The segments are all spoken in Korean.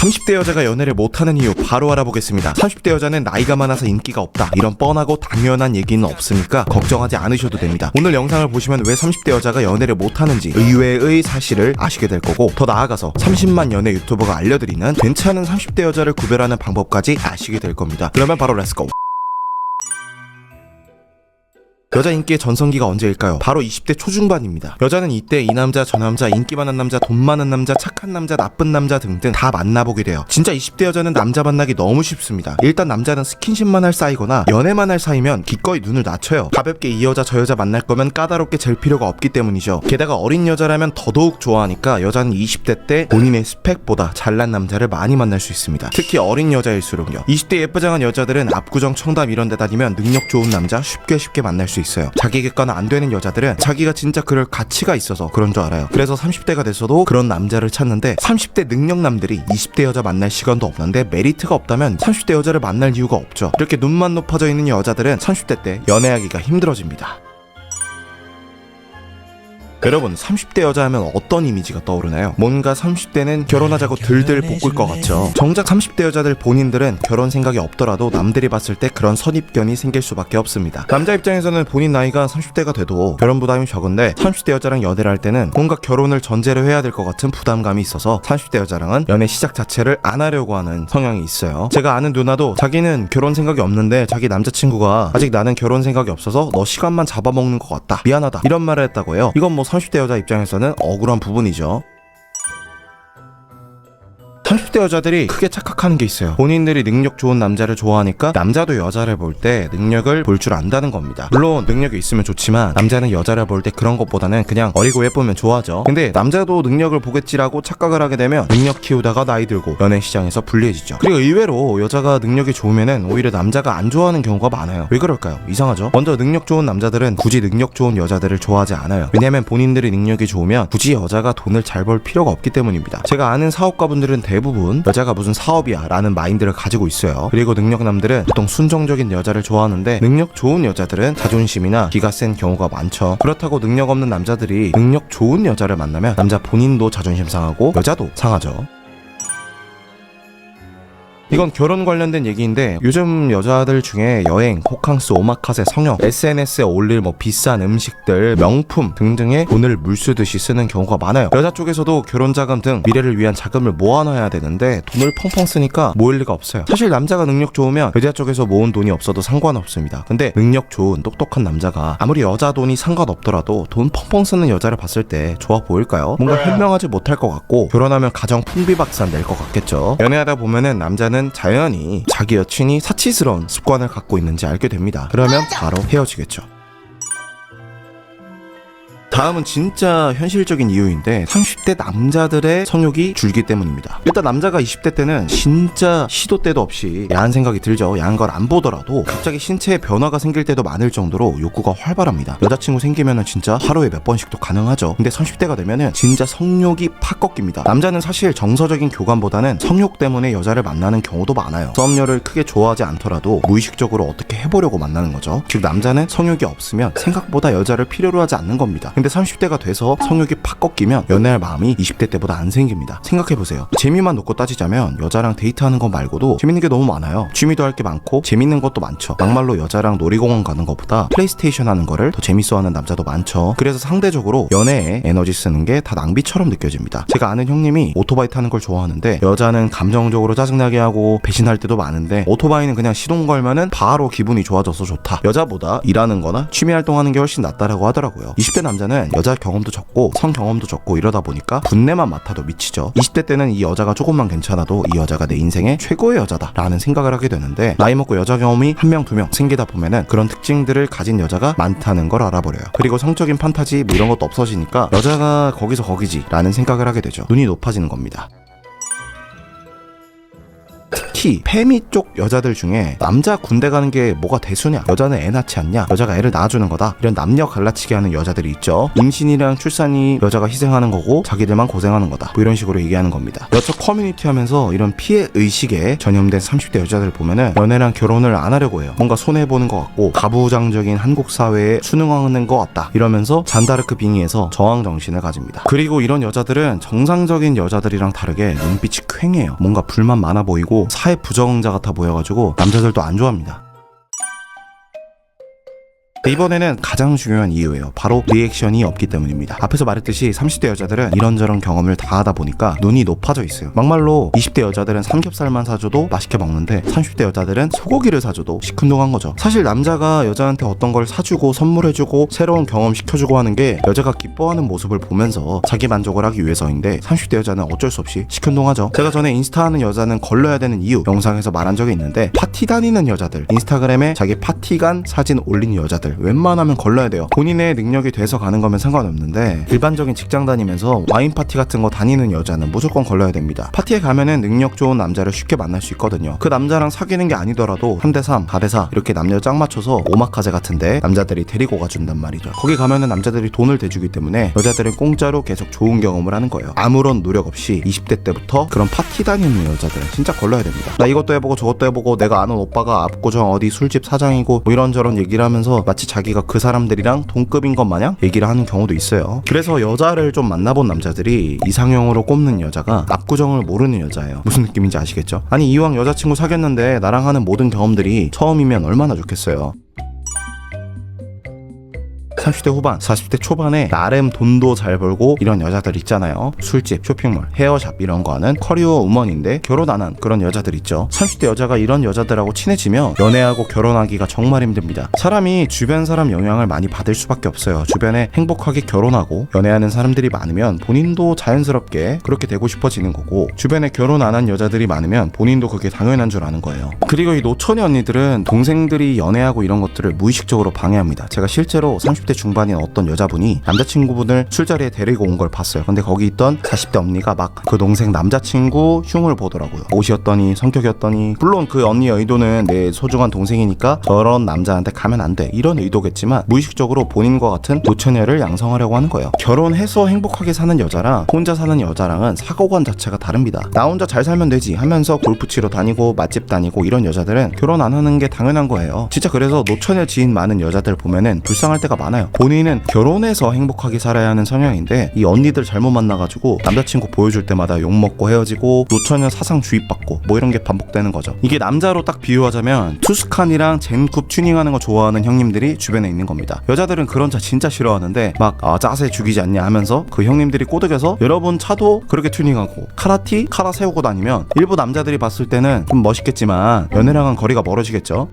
30대 여자가 연애를 못하는 이유 바로 알아보겠습니다. 30대 여자는 나이가 많아서 인기가 없다, 이런 뻔하고 당연한 얘기는 없으니까 걱정하지 않으셔도 됩니다. 오늘 영상을 보시면 왜 30대 여자가 연애를 못하는지 의외의 사실을 아시게 될 거고, 더 나아가서 30만 연애 유튜버가 알려드리는 괜찮은 30대 여자를 구별하는 방법까지 아시게 될 겁니다. 그러면 바로 렛츠고! 여자 인기의 전성기가 언제일까요? 바로 20대 초중반입니다. 여자는 이때 이 남자 저 남자, 인기 많은 남자, 돈 많은 남자, 착한 남자, 나쁜 남자 등등 다 만나보게 돼요. 진짜 20대 여자는 남자 만나기 너무 쉽습니다. 일단 남자는 스킨십만 할 사이거나 연애만 할 사이면 기꺼이 눈을 낮춰요. 가볍게 이 여자 저 여자 만날 거면 까다롭게 잴 필요가 없기 때문이죠. 게다가 어린 여자라면 더더욱 좋아하니까 여자는 20대 때 본인의 스펙보다 잘난 남자를 많이 만날 수 있습니다. 특히 어린 여자일수록요. 20대 예쁘장한 여자들은 압구정, 청담 이런 데 다니면 능력 좋은 남자 쉽게 만날 수 있어요. 자기 객관은 안 되는 여자들은 자기가 진짜 그럴 가치가 있어서 그런 줄 알아요. 그래서 30대가 돼서도 그런 남자를 찾는데, 30대 능력남들이 20대 여자 만날 시간도 없는데 메리트가 없다면 30대 여자를 만날 이유가 없죠. 이렇게 눈만 높아져 있는 여자들은 30대 때 연애하기가 힘들어집니다. 여러분, 30대 여자 하면 어떤 이미지가 떠오르나요? 뭔가 30대는 결혼하자고 들들 볶을 것 같죠. 정작 30대 여자들 본인들은 결혼 생각이 없더라도 남들이 봤을 때 그런 선입견이 생길 수밖에 없습니다. 남자 입장에서는 본인 나이가 30대가 돼도 결혼 부담이 적은데 30대 여자랑 연애를 할 때는 뭔가 결혼을 전제로 해야 될 것 같은 부담감이 있어서 30대 여자랑은 연애 시작 자체를 안 하려고 하는 성향이 있어요. 제가 아는 누나도 자기는 결혼 생각이 없는데 자기 남자친구가 아직 나는 결혼 생각이 없어서 너 시간만 잡아먹는 것 같다, 미안하다, 이런 말을 했다고 해요. 이건 뭐 30대 여자 입장에서는 억울한 부분이죠. 30대 여자들이 크게 착각하는 게 있어요. 본인들이 능력 좋은 남자를 좋아하니까 남자도 여자를 볼 때 능력을 볼 줄 안다는 겁니다. 물론 능력이 있으면 좋지만 남자는 여자를 볼 때 그런 것보다는 그냥 어리고 예쁘면 좋아하죠. 근데 남자도 능력을 보겠지라고 착각을 하게 되면 능력 키우다가 나이 들고 연애 시장에서 불리해지죠. 그리고 의외로 여자가 능력이 좋으면은 오히려 남자가 안 좋아하는 경우가 많아요. 왜 그럴까요? 이상하죠? 먼저 능력 좋은 남자들은 굳이 능력 좋은 여자들을 좋아하지 않아요. 왜냐면 본인들이 능력이 좋으면 굳이 여자가 돈을 잘 벌 필요가 없기 때문입니다. 제가 아는 사업가분들은 대부분 여자가 무슨 사업이야 라는 마인드를 가지고 있어요. 그리고 능력남들은 보통 순정적인 여자를 좋아하는데, 능력 좋은 여자들은 자존심이나 기가 센 경우가 많죠. 그렇다고 능력 없는 남자들이 능력 좋은 여자를 만나면 남자 본인도 자존심 상하고 여자도 상하죠. 이건 결혼 관련된 얘기인데, 요즘 여자들 중에 여행, 호캉스, 오마카세, 성형, SNS에 올릴 뭐 비싼 음식들, 명품 등등에 돈을 물쓰듯이 쓰는 경우가 많아요. 여자 쪽에서도 결혼 자금 등 미래를 위한 자금을 모아놔야 되는데 돈을 펑펑 쓰니까 모을 리가 없어요. 사실 남자가 능력 좋으면 여자 쪽에서 모은 돈이 없어도 상관없습니다. 근데 능력 좋은 똑똑한 남자가 아무리 여자 돈이 상관없더라도 돈 펑펑 쓰는 여자를 봤을 때 좋아 보일까요? 뭔가 현명하지 못할 것 같고, 결혼하면 가정 풍비박산 낼 것 같겠죠. 연애하다 보면은 남자는 자연히 자기 여친이 사치스러운 습관을 갖고 있는지 알게 됩니다. 그러면 바로 헤어지겠죠. 다음은 진짜 현실적인 이유인데, 30대 남자들의 성욕이 줄기 때문입니다. 일단 남자가 20대 때는 진짜 시도 때도 없이 야한 생각이 들죠. 야한 걸 안 보더라도 갑자기 신체에 변화가 생길 때도 많을 정도로 욕구가 활발합니다. 여자친구 생기면은 진짜 하루에 몇 번씩도 가능하죠. 근데 30대가 되면은 진짜 성욕이 팍 꺾입니다. 남자는 사실 정서적인 교감보다는 성욕 때문에 여자를 만나는 경우도 많아요. 썸녀를 크게 좋아하지 않더라도 무의식적으로 어떻게 해보려고 만나는 거죠. 즉 남자는 성욕이 없으면 생각보다 여자를 필요로 하지 않는 겁니다. 근데 30대가 돼서 성욕이 팍 꺾이면 연애할 마음이 20대 때보다 안 생깁니다. 생각해보세요. 재미만 놓고 따지자면 여자랑 데이트하는 거 말고도 재밌는 게 너무 많아요. 취미도 할 게 많고 재밌는 것도 많죠. 막말로 여자랑 놀이공원 가는 것보다 플레이스테이션 하는 거를 더 재밌어하는 남자도 많죠. 그래서 상대적으로 연애에 에너지 쓰는 게 다 낭비처럼 느껴집니다. 제가 아는 형님이 오토바이 타는 걸 좋아하는데, 여자는 감정적으로 짜증나게 하고 배신할 때도 많은데 오토바이는 그냥 시동 걸면은 바로 기분이 좋아져서 좋다, 여자보다 일하는 거나 취미 활동하는 게 훨씬 낫다라고 하더라고요. 20대 남자는 여자 경험도 적고 성 경험도 적고 이러다 보니까 분내만 맡아도 미치죠. 20대 때는 이 여자가 조금만 괜찮아도 이 여자가 내 인생의 최고의 여자다 라는 생각을 하게 되는데, 나이 먹고 여자 경험이 한 명, 두 명 생기다 보면은 그런 특징들을 가진 여자가 많다는 걸 알아버려요. 그리고 성적인 판타지 뭐 이런 것도 없어지니까 여자가 거기서 거기지 라는 생각을 하게 되죠. 눈이 높아지는 겁니다. 특히 페미 쪽 여자들 중에 남자 군대 가는 게 뭐가 대수냐, 여자는 애 낳지 않냐, 여자가 애를 낳아주는 거다, 이런 남녀 갈라치기 하는 여자들이 있죠. 임신이랑 출산이 여자가 희생하는 거고 자기들만 고생하는 거다, 뭐 이런 식으로 얘기하는 겁니다. 여처 커뮤니티 하면서 이런 피해 의식에 전염된 30대 여자들 보면은 연애랑 결혼을 안 하려고 해요. 뭔가 손해보는 것 같고 가부장적인 한국 사회에 순응하는 것 같다 이러면서 잔다르크 빙의에서 저항 정신을 가집니다. 그리고 이런 여자들은 정상적인 여자들이랑 다르게 눈빛이 퀭해요. 뭔가 불만 많아 보이고 사회 부적응자 같아 보여가지고 남자들도 안 좋아합니다. 이번에는 가장 중요한 이유예요. 바로 리액션이 없기 때문입니다. 앞에서 말했듯이 30대 여자들은 이런저런 경험을 다 하다 보니까 눈이 높아져 있어요. 막말로 20대 여자들은 삼겹살만 사줘도 맛있게 먹는데 30대 여자들은 소고기를 사줘도 시큰둥한 거죠. 사실 남자가 여자한테 어떤 걸 사주고 선물해주고 새로운 경험 시켜주고 하는 게 여자가 기뻐하는 모습을 보면서 자기 만족을 하기 위해서인데 30대 여자는 어쩔 수 없이 시큰둥하죠. 제가 전에 인스타 하는 여자는 걸러야 되는 이유 영상에서 말한 적이 있는데, 파티 다니는 여자들, 인스타그램에 자기 파티 간 사진 올린 여자들 웬만하면 걸러야 돼요. 본인의 능력이 돼서 가는 거면 상관없는데 일반적인 직장 다니면서 와인 파티 같은 거 다니는 여자는 무조건 걸러야 됩니다. 파티에 가면은 능력 좋은 남자를 쉽게 만날 수 있거든요. 그 남자랑 사귀는 게 아니더라도 3대3, 4대4 이렇게 남녀 짝 맞춰서 오마카세 같은데 남자들이 데리고 가준단 말이죠. 거기 가면은 남자들이 돈을 대주기 때문에 여자들은 공짜로 계속 좋은 경험을 하는 거예요. 아무런 노력 없이 20대 때부터 그런 파티 다니는 여자들은 진짜 걸러야 됩니다. 나 이것도 해보고 저것도 해보고 내가 아는 오빠가 압구정 어디 술집 사장이고 뭐 이런저런 얘기를 하면서 마치 자기가 그 사람들이랑 동급인 것 마냥 얘기를 하는 경우도 있어요. 그래서 여자를 좀 만나본 남자들이 이상형으로 꼽는 여자가 압구정을 모르는 여자예요. 무슨 느낌인지 아시겠죠? 아니 이왕 여자친구 사귀었는데 나랑 하는 모든 경험들이 처음이면 얼마나 좋겠어요. 30대 후반, 40대 초반에 나름 돈도 잘 벌고 이런 여자들 있잖아요. 술집, 쇼핑몰, 헤어샵 이런 거 하는 커리어 우먼인데 결혼 안 한 그런 여자들 있죠. 30대 여자가 이런 여자들하고 친해지면 연애하고 결혼하기가 정말 힘듭니다. 사람이 주변 사람 영향을 많이 받을 수밖에 없어요. 주변에 행복하게 결혼하고 연애하는 사람들이 많으면 본인도 자연스럽게 그렇게 되고 싶어지는 거고, 주변에 결혼 안 한 여자들이 많으면 본인도 그게 당연한 줄 아는 거예요. 그리고 이 노처녀 언니들은 동생들이 연애하고 이런 것들을 무의식적으로 방해합니다. 제가 실제로 30대 중반인 어떤 여자분이 남자친구분을 술자리에 데리고 온 걸 봤어요. 근데 거기 있던 40대 언니가 막 그 동생 남자친구 흉을 보더라고요. 옷이었더니 성격이었더니, 물론 그 언니의 의도는 내 소중한 동생이니까 저런 남자한테 가면 안 돼 이런 의도겠지만 무의식적으로 본인과 같은 노처녀를 양성하려고 하는 거예요. 결혼해서 행복하게 사는 여자랑 혼자 사는 여자랑은 사고관 자체가 다릅니다. 나 혼자 잘 살면 되지 하면서 골프 치러 다니고 맛집 다니고 이런 여자들은 결혼 안 하는 게 당연한 거예요. 진짜 그래서 노처녀 지인 많은 여자들 보면은 불쌍할 때가 많아요. 본인은 결혼해서 행복하게 살아야 하는 성향인데 이 언니들 잘못 만나가지고 남자친구 보여줄 때마다 욕먹고 헤어지고 노처녀 사상 주입받고 뭐 이런 게 반복되는 거죠. 이게 남자로 딱 비유하자면 투스칸이랑 젠쿱 튜닝하는 거 좋아하는 형님들이 주변에 있는 겁니다. 여자들은 그런 차 진짜 싫어하는데 막 짜세 죽이지 않냐 하면서 그 형님들이 꼬드겨서 여러분 차도 그렇게 튜닝하고 카라티 카라 세우고 다니면 일부 남자들이 봤을 때는 좀 멋있겠지만 연애랑은 거리가 멀어지겠죠.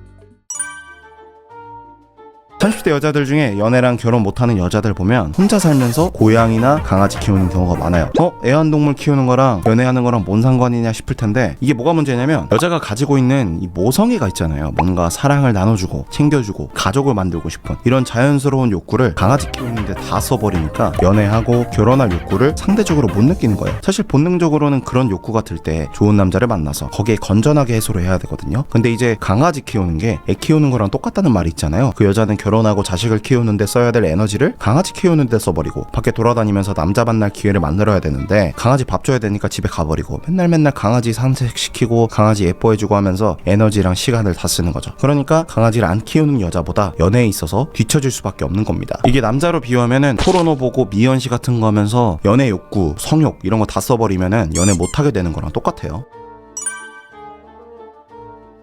30대 여자들 중에 연애랑 결혼 못하는 여자들 보면 혼자 살면서 고양이나 강아지 키우는 경우가 많아요. 애완동물 키우는 거랑 연애하는 거랑 뭔 상관이냐 싶을 텐데, 이게 뭐가 문제냐면 여자가 가지고 있는 이 모성애가 있잖아요. 뭔가 사랑을 나눠주고 챙겨주고 가족을 만들고 싶은 이런 자연스러운 욕구를 강아지 키우는데 다 써버리니까 연애하고 결혼할 욕구를 상대적으로 못 느끼는 거예요. 사실 본능적으로는 그런 욕구가 들 때 좋은 남자를 만나서 거기에 건전하게 해소를 해야 되거든요. 근데 이제 강아지 키우는 게 애 키우는 거랑 똑같다는 말이 있잖아요. 그 여자는 결혼하고 자식을 키우는데 써야 될 에너지를 강아지 키우는데 써버리고, 밖에 돌아다니면서 남자 만날 기회를 만들어야 되는데 강아지 밥 줘야 되니까 집에 가버리고 맨날 강아지 산책시키고 강아지 예뻐해주고 하면서 에너지랑 시간을 다 쓰는 거죠. 그러니까 강아지를 안 키우는 여자보다 연애에 있어서 뒤처질 수밖에 없는 겁니다. 이게 남자로 비유하면은 포르노 보고 미연시 같은 거 하면서 연애 욕구, 성욕 이런 거 다 써버리면은 연애 못하게 되는 거랑 똑같아요.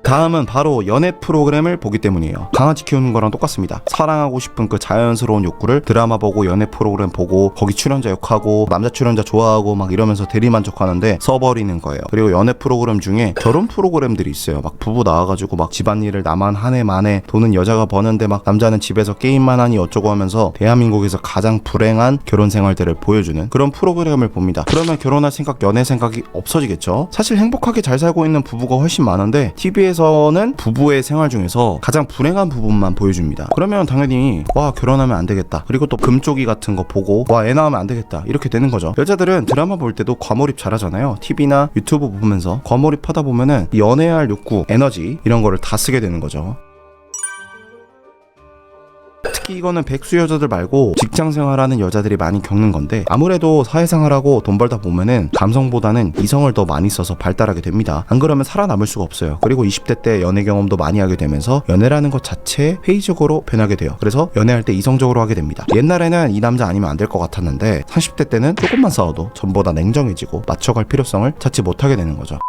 다음은 바로 연애 프로그램을 보기 때문이에요. 강아지 키우는 거랑 똑같습니다. 사랑하고 싶은 그 자연스러운 욕구를 드라마 보고 연애 프로그램 보고 거기 출연자 욕하고 남자 출연자 좋아하고 막 이러면서 대리만족하는데 써버리는 거예요. 그리고 연애 프로그램 중에 결혼 프로그램들이 있어요. 막 부부 나와가지고 막 집안일을 나만 한 해 만에 돈은 여자가 버는데 막 남자는 집에서 게임만 하니 어쩌고 하면서 대한민국에서 가장 불행한 결혼 생활들을 보여주는 그런 프로그램을 봅니다. 그러면 결혼할 생각, 연애 생각이 없어지겠죠. 사실 행복하게 잘 살고 있는 부부가 훨씬 많은데 TV에서 앞에서는 부부의 생활 중에서 가장 불행한 부분만 보여줍니다. 그러면 당연히 와 결혼하면 안 되겠다, 그리고 또 금쪽이 같은 거 보고 와 애 낳으면 안 되겠다, 이렇게 되는 거죠. 여자들은 드라마 볼 때도 과몰입 잘하잖아요. TV나 유튜브 보면서 과몰입하다 보면은 연애할 욕구, 에너지 이런 거를 다 쓰게 되는 거죠. 특히 이거는 백수 여자들 말고 직장 생활하는 여자들이 많이 겪는 건데, 아무래도 사회생활하고 돈 벌다 보면은 감성보다는 이성을 더 많이 써서 발달하게 됩니다. 안 그러면 살아남을 수가 없어요. 그리고 20대 때 연애 경험도 많이 하게 되면서 연애라는 것 자체에 회의적으로 변하게 돼요. 그래서 연애할 때 이성적으로 하게 됩니다. 옛날에는 이 남자 아니면 안 될 것 같았는데 30대 때는 조금만 싸워도 전보다 냉정해지고 맞춰갈 필요성을 찾지 못하게 되는 거죠.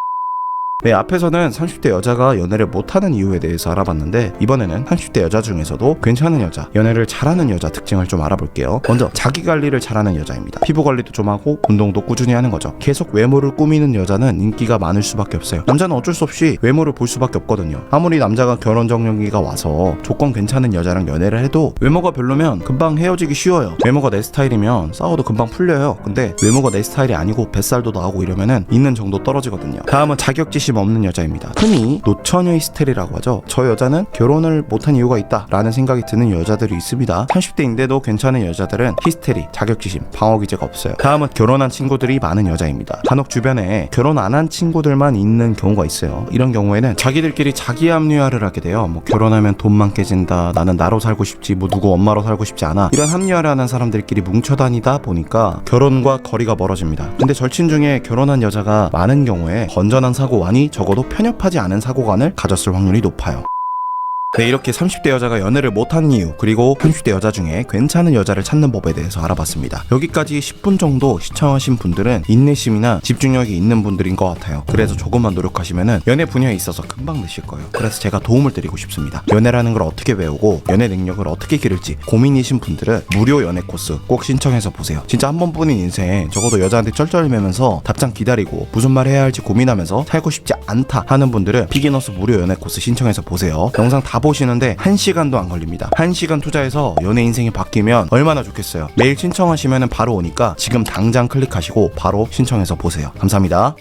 네, 앞에서는 30대 여자가 연애를 못하는 이유에 대해서 알아봤는데, 이번에는 30대 여자 중에서도 괜찮은 여자, 연애를 잘하는 여자 특징을 좀 알아볼게요. 먼저 자기관리를 잘하는 여자입니다. 피부관리도 좀 하고 운동도 꾸준히 하는 거죠. 계속 외모를 꾸미는 여자는 인기가 많을 수밖에 없어요. 남자는 어쩔 수 없이 외모를 볼 수밖에 없거든요. 아무리 남자가 결혼 정년기가 와서 조건 괜찮은 여자랑 연애를 해도 외모가 별로면 금방 헤어지기 쉬워요. 외모가 내 스타일이면 싸워도 금방 풀려요. 근데 외모가 내 스타일이 아니고 뱃살도 나오고 이러면은 있는 정도 떨어지거든요. 다음은 자격지심 없는 여자입니다. 흔히 노처녀 히스테리라고 하죠. 저 여자는 결혼을 못한 이유가 있다 라는 생각이 드는 여자들이 있습니다. 30대인데도 괜찮은 여자들은 히스테리, 자격지심, 방어기제가 없어요. 다음은 결혼한 친구들이 많은 여자입니다. 간혹 주변에 결혼 안 한 친구들만 있는 경우가 있어요. 이런 경우에는 자기들끼리 자기 합리화를 하게 돼요. 뭐 결혼하면 돈만 깨진다, 나는 나로 살고 싶지 뭐 누구 엄마로 살고 싶지 않아, 이런 합리화를 하는 사람들끼리 뭉쳐다니다 보니까 결혼과 거리가 멀어집니다. 근데 절친 중에 결혼한 여자가 많은 경우에 건전한 사고관이 적어도 편협하지 않은 사고관을 가졌을 확률이 높아요. 네, 이렇게 30대 여자가 연애를 못하는 이유, 그리고 30대 여자 중에 괜찮은 여자를 찾는 법에 대해서 알아봤습니다. 여기까지 10분 정도 시청하신 분들은 인내심이나 집중력이 있는 분들인 것 같아요. 그래서 조금만 노력하시면은 연애 분야에 있어서 금방 느실 거예요. 그래서 제가 도움을 드리고 싶습니다. 연애라는 걸 어떻게 배우고 연애 능력을 어떻게 기를지 고민이신 분들은 무료 연애 코스 꼭 신청해서 보세요. 진짜 한 번뿐인 인생, 적어도 여자한테 쩔쩔매면서 답장 기다리고 무슨 말 해야 할지 고민하면서 살고 싶지 않다 하는 분들은 비기너스 무료 연애 코스 신청해서 보세요. 영상 다 보시는데 1시간도 안 걸립니다. 1시간 투자해서 연애 인생이 바뀌면 얼마나 좋겠어요. 메일 신청하시면 바로 오니까 지금 당장 클릭하시고 바로 신청해서 보세요. 감사합니다.